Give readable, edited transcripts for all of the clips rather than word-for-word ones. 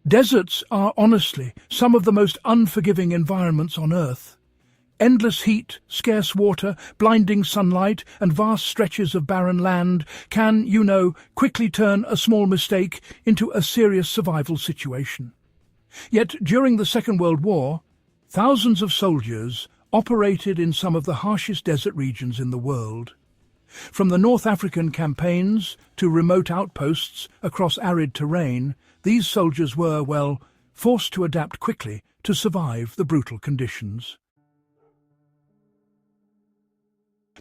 Deserts are honestly some of the most unforgiving environments on Earth. Endless heat, scarce water, blinding sunlight, and vast stretches of barren land can, quickly turn a small mistake into a serious survival situation. Yet during the Second World War, thousands of soldiers operated in some of the harshest desert regions in the world. From the North African campaigns to remote outposts across arid terrain, these soldiers were, forced to adapt quickly to survive the brutal conditions.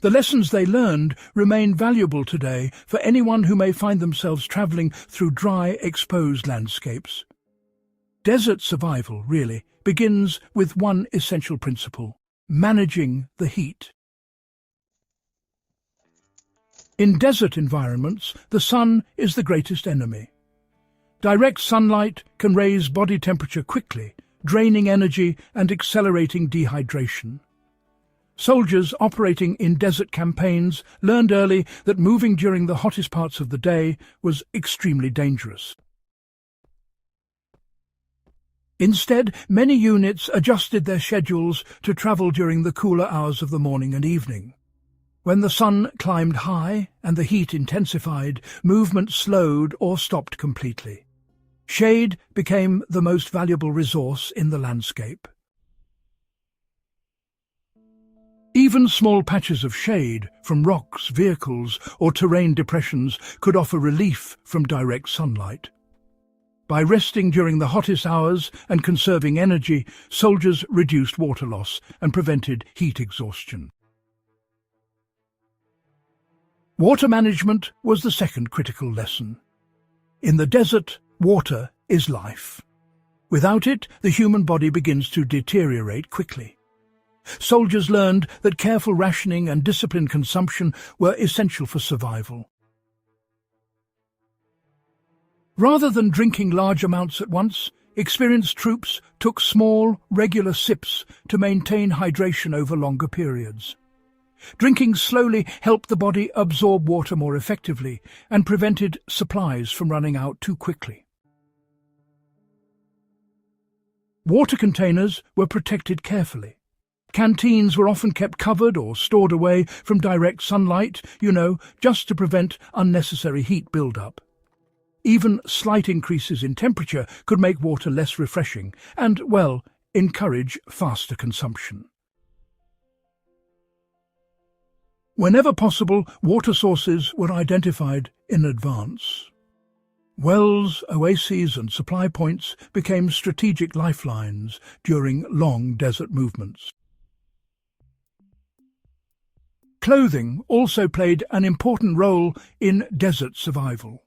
The lessons they learned remain valuable today for anyone who may find themselves travelling through dry, exposed landscapes. Desert survival, really, begins with one essential principle: managing the heat. In desert environments, the sun is the greatest enemy. Direct sunlight can raise body temperature quickly, draining energy and accelerating dehydration. Soldiers operating in desert campaigns learned early that moving during the hottest parts of the day was extremely dangerous. Instead, many units adjusted their schedules to travel during the cooler hours of the morning and evening. When the sun climbed high and the heat intensified, movement slowed or stopped completely. Shade became the most valuable resource in the landscape. Even small patches of shade from rocks, vehicles, or terrain depressions could offer relief from direct sunlight. By resting during the hottest hours and conserving energy, soldiers reduced water loss and prevented heat exhaustion. Water management was the second critical lesson. In the desert, water is life. Without it, the human body begins to deteriorate quickly. Soldiers learned that careful rationing and disciplined consumption were essential for survival. Rather than drinking large amounts at once, experienced troops took small, regular sips to maintain hydration over longer periods. Drinking slowly helped the body absorb water more effectively and prevented supplies from running out too quickly. Water containers were protected carefully. Canteens were often kept covered or stored away from direct sunlight, just to prevent unnecessary heat build-up. Even slight increases in temperature could make water less refreshing and, encourage faster consumption. Whenever possible, water sources were identified in advance. Wells, oases and supply points became strategic lifelines during long desert movements. Clothing also played an important role in desert survival.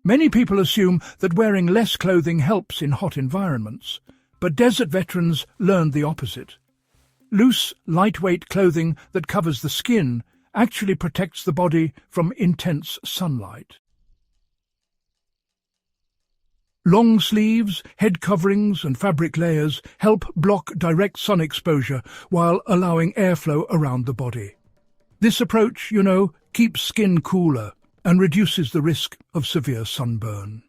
Many people assume that wearing less clothing helps in hot environments, but desert veterans learned the opposite. Loose, lightweight clothing that covers the skin actually protects the body from intense sunlight. Long sleeves, head coverings and fabric layers help block direct sun exposure while allowing airflow around the body. This approach, keeps skin cooler and reduces the risk of severe sunburn.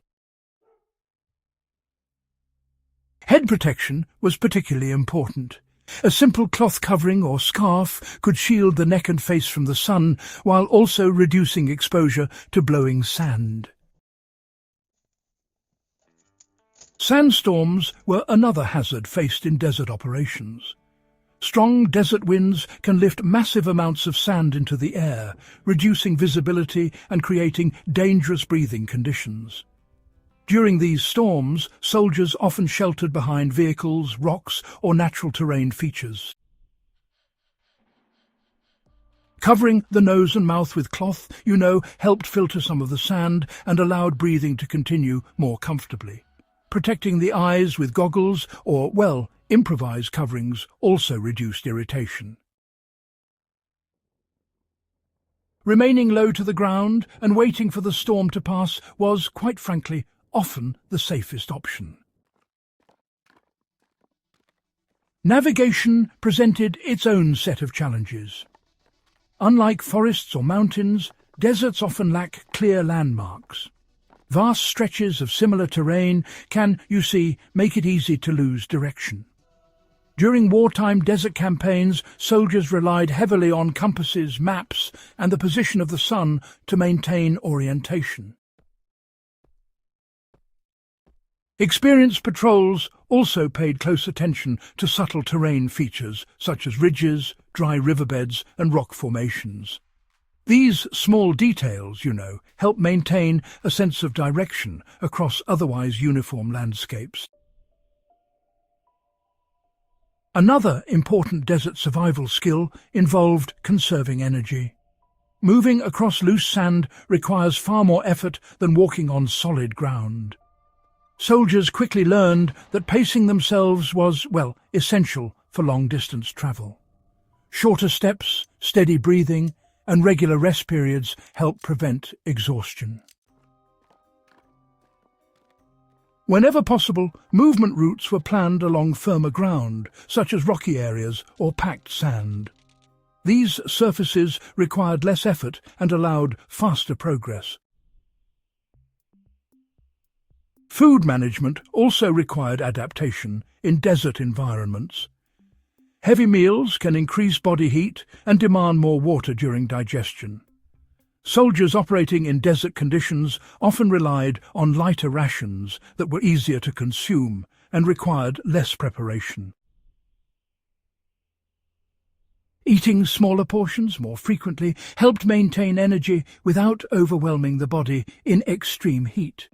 Head protection was particularly important. A simple cloth covering or scarf could shield the neck and face from the sun while also reducing exposure to blowing sand. Sandstorms were another hazard faced in desert operations. Strong desert winds can lift massive amounts of sand into the air, reducing visibility and creating dangerous breathing conditions. During these storms, soldiers often sheltered behind vehicles, rocks, or natural terrain features. Covering the nose and mouth with cloth, helped filter some of the sand and allowed breathing to continue more comfortably. Protecting the eyes with goggles or, improvised coverings also reduced irritation. Remaining low to the ground and waiting for the storm to pass was, quite frankly, often the safest option. Navigation presented its own set of challenges. Unlike forests or mountains, deserts often lack clear landmarks. Vast stretches of similar terrain can, you see, make it easy to lose direction. During wartime desert campaigns, soldiers relied heavily on compasses, maps, and the position of the sun to maintain orientation. Experienced patrols also paid close attention to subtle terrain features such as ridges, dry riverbeds, and rock formations. These small details, help maintain a sense of direction across otherwise uniform landscapes. Another important desert survival skill involved conserving energy. Moving across loose sand requires far more effort than walking on solid ground. Soldiers quickly learned that pacing themselves was, essential for long-distance travel. Shorter steps, steady breathing, and regular rest periods help prevent exhaustion. Whenever possible, movement routes were planned along firmer ground, such as rocky areas or packed sand. These surfaces required less effort and allowed faster progress. Food management also required adaptation in desert environments. Heavy meals can increase body heat and demand more water during digestion. Soldiers operating in desert conditions often relied on lighter rations that were easier to consume and required less preparation. Eating smaller portions more frequently helped maintain energy without overwhelming the body in extreme heat.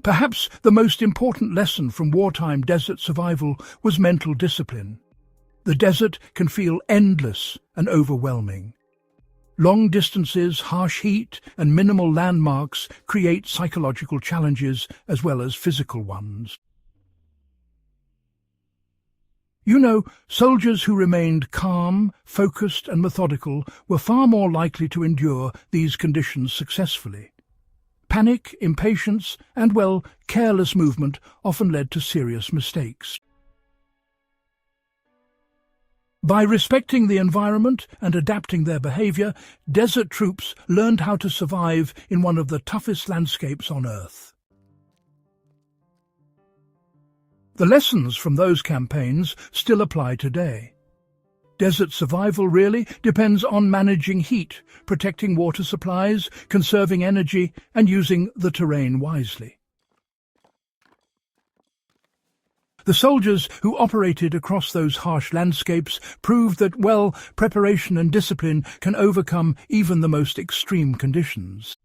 Perhaps the most important lesson from wartime desert survival was mental discipline. The desert can feel endless and overwhelming. Long distances, harsh heat, and minimal landmarks create psychological challenges as well as physical ones. Soldiers who remained calm, focused, and methodical were far more likely to endure these conditions successfully. Panic, impatience, and, careless movement often led to serious mistakes. By respecting the environment and adapting their behavior, desert troops learned how to survive in one of the toughest landscapes on Earth. The lessons from those campaigns still apply today. Desert survival really depends on managing heat, protecting water supplies, conserving energy, and using the terrain wisely. The soldiers who operated across those harsh landscapes proved that, preparation and discipline can overcome even the most extreme conditions.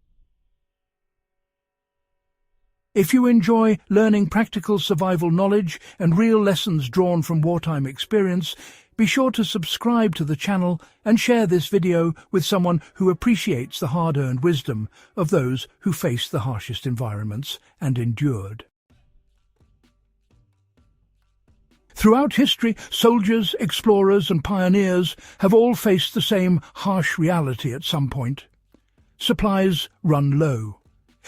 If you enjoy learning practical survival knowledge and real lessons drawn from wartime experience, be sure to subscribe to the channel and share this video with someone who appreciates the hard-earned wisdom of those who faced the harshest environments and endured. Throughout history, soldiers, explorers, and pioneers have all faced the same harsh reality at some point. Supplies run low.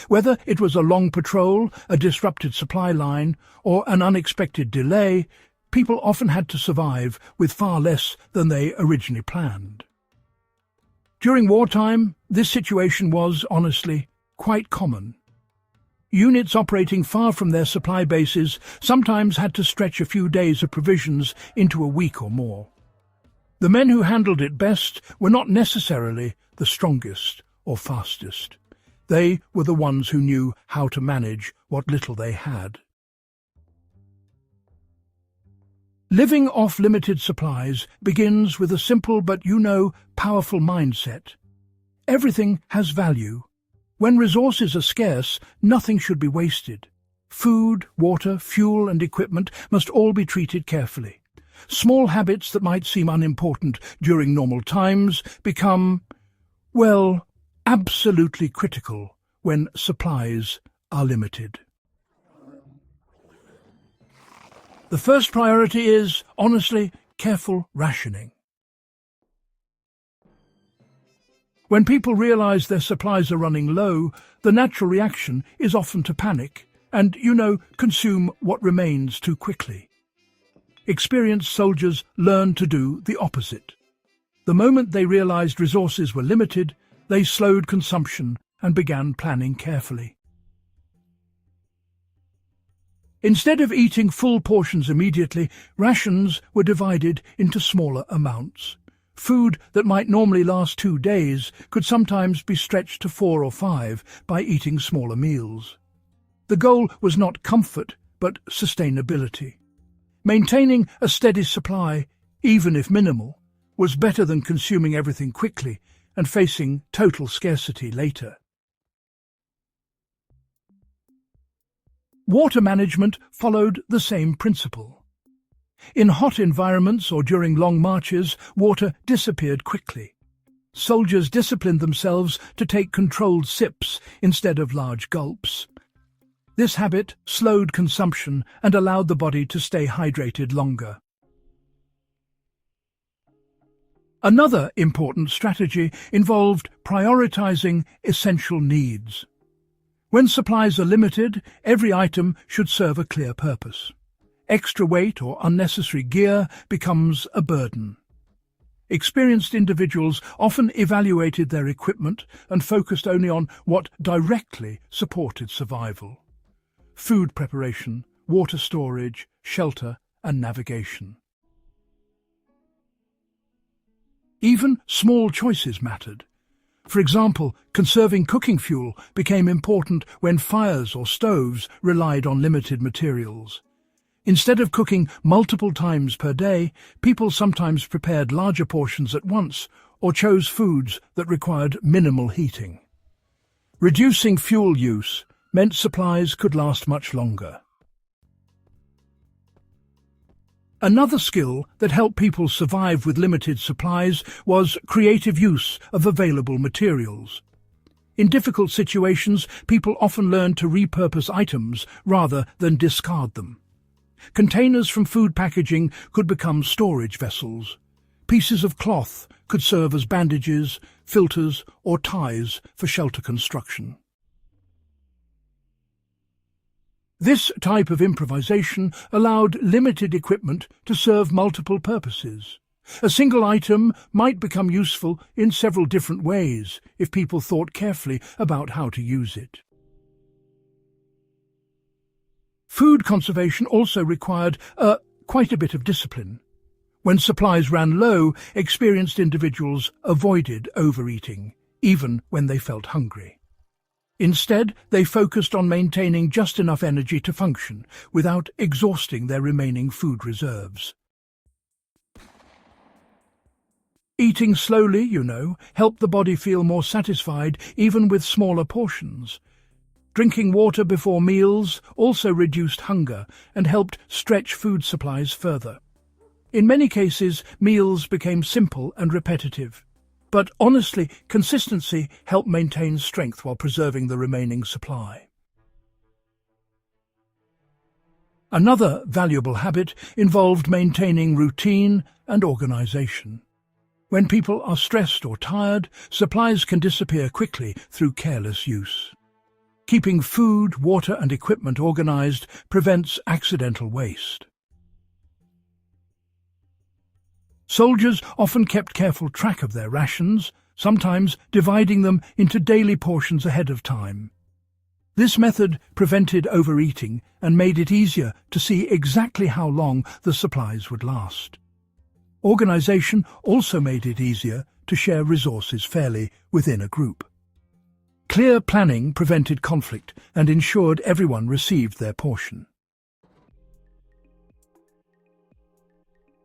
Whether it was a long patrol, a disrupted supply line, or an unexpected delay, people often had to survive with far less than they originally planned. During wartime, this situation was, honestly, quite common. Units operating far from their supply bases sometimes had to stretch a few days of provisions into a week or more. The men who handled it best were not necessarily the strongest or fastest. They were the ones who knew how to manage what little they had. Living off limited supplies begins with a simple but, powerful mindset. Everything has value. When resources are scarce, nothing should be wasted. Food, water, fuel, and equipment must all be treated carefully. Small habits that might seem unimportant during normal times become, absolutely critical when supplies are limited. The first priority is, honestly, careful rationing. When people realize their supplies are running low, the natural reaction is often to panic and, consume what remains too quickly. Experienced soldiers learn to do the opposite. The moment they realized resources were limited, they slowed consumption and began planning carefully. Instead of eating full portions immediately, rations were divided into smaller amounts. Food that might normally last 2 days could sometimes be stretched to 4 or 5 by eating smaller meals. The goal was not comfort, but sustainability. Maintaining a steady supply, even if minimal, was better than consuming everything quickly and facing total scarcity later. Water management followed the same principle. In hot environments or during long marches, water disappeared quickly. Soldiers disciplined themselves to take controlled sips instead of large gulps. This habit slowed consumption and allowed the body to stay hydrated longer. Another important strategy involved prioritizing essential needs. When supplies are limited, every item should serve a clear purpose. Extra weight or unnecessary gear becomes a burden. Experienced individuals often evaluated their equipment and focused only on what directly supported survival: food preparation, water storage, shelter, and navigation. Even small choices mattered. For example, conserving cooking fuel became important when fires or stoves relied on limited materials. Instead of cooking multiple times per day, people sometimes prepared larger portions at once or chose foods that required minimal heating. Reducing fuel use meant supplies could last much longer. Another skill that helped people survive with limited supplies was creative use of available materials. In difficult situations, people often learned to repurpose items rather than discard them. Containers from food packaging could become storage vessels. Pieces of cloth could serve as bandages, filters, or ties for shelter construction. This type of improvisation allowed limited equipment to serve multiple purposes. A single item might become useful in several different ways if people thought carefully about how to use it. Food conservation also required quite a bit of discipline. When supplies ran low, experienced individuals avoided overeating, even when they felt hungry. Instead, they focused on maintaining just enough energy to function, without exhausting their remaining food reserves. Eating slowly, helped the body feel more satisfied even with smaller portions. Drinking water before meals also reduced hunger and helped stretch food supplies further. In many cases, meals became simple and repetitive. But honestly, consistency helped maintain strength while preserving the remaining supply. Another valuable habit involved maintaining routine and organization. When people are stressed or tired, supplies can disappear quickly through careless use. Keeping food, water, and equipment organized prevents accidental waste. Soldiers often kept careful track of their rations, sometimes dividing them into daily portions ahead of time. This method prevented overeating and made it easier to see exactly how long the supplies would last. Organization also made it easier to share resources fairly within a group. Clear planning prevented conflict and ensured everyone received their portion.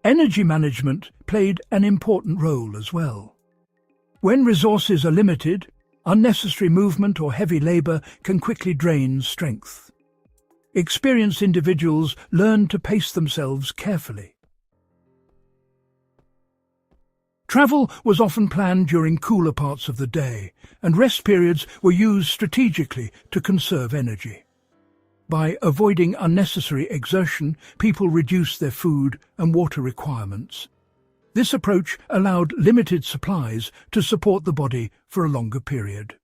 Energy management played an important role as well. When resources are limited, unnecessary movement or heavy labor can quickly drain strength. Experienced individuals learn to pace themselves carefully. Travel was often planned during cooler parts of the day, and rest periods were used strategically to conserve energy. By avoiding unnecessary exertion, people reduced their food and water requirements. This approach allowed limited supplies to support the body for a longer period.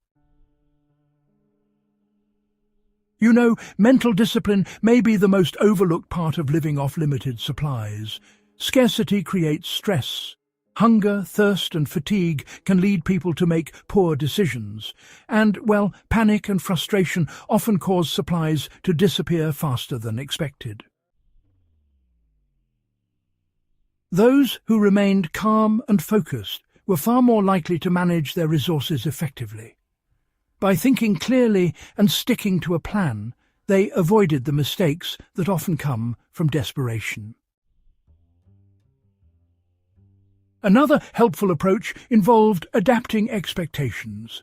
Mental discipline may be the most overlooked part of living off limited supplies. Scarcity creates stress, Hunger, thirst and fatigue can lead people to make poor decisions, and, well, panic and frustration often cause supplies to disappear faster than expected. Those who remained calm and focused were far more likely to manage their resources effectively. By thinking clearly and sticking to a plan, they avoided the mistakes that often come from desperation. Another helpful approach involved adapting expectations.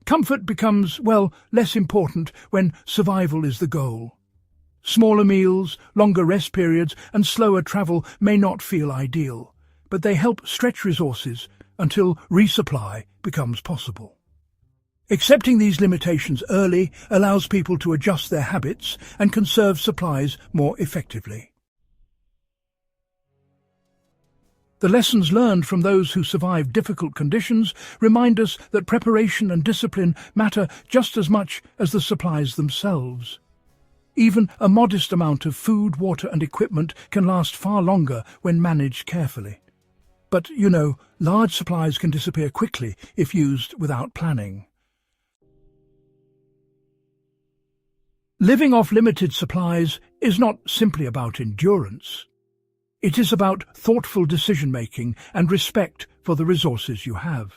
Comfort becomes, well, less important when survival is the goal. Smaller meals, longer rest periods, and slower travel may not feel ideal, but they help stretch resources until resupply becomes possible. Accepting these limitations early allows people to adjust their habits and conserve supplies more effectively. The lessons learned from those who survived difficult conditions remind us that preparation and discipline matter just as much as the supplies themselves. Even a modest amount of food, water and equipment can last far longer when managed carefully. But, large supplies can disappear quickly if used without planning. Living off limited supplies is not simply about endurance. It is about thoughtful decision-making and respect for the resources you have.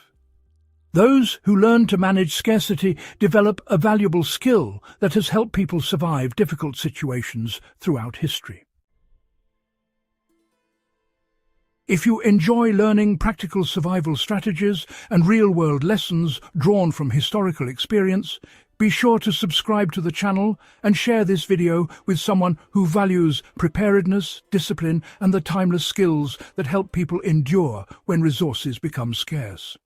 Those who learn to manage scarcity develop a valuable skill that has helped people survive difficult situations throughout history. If you enjoy learning practical survival strategies and real-world lessons drawn from historical experience, be sure to subscribe to the channel and share this video with someone who values preparedness, discipline, and the timeless skills that help people endure when resources become scarce.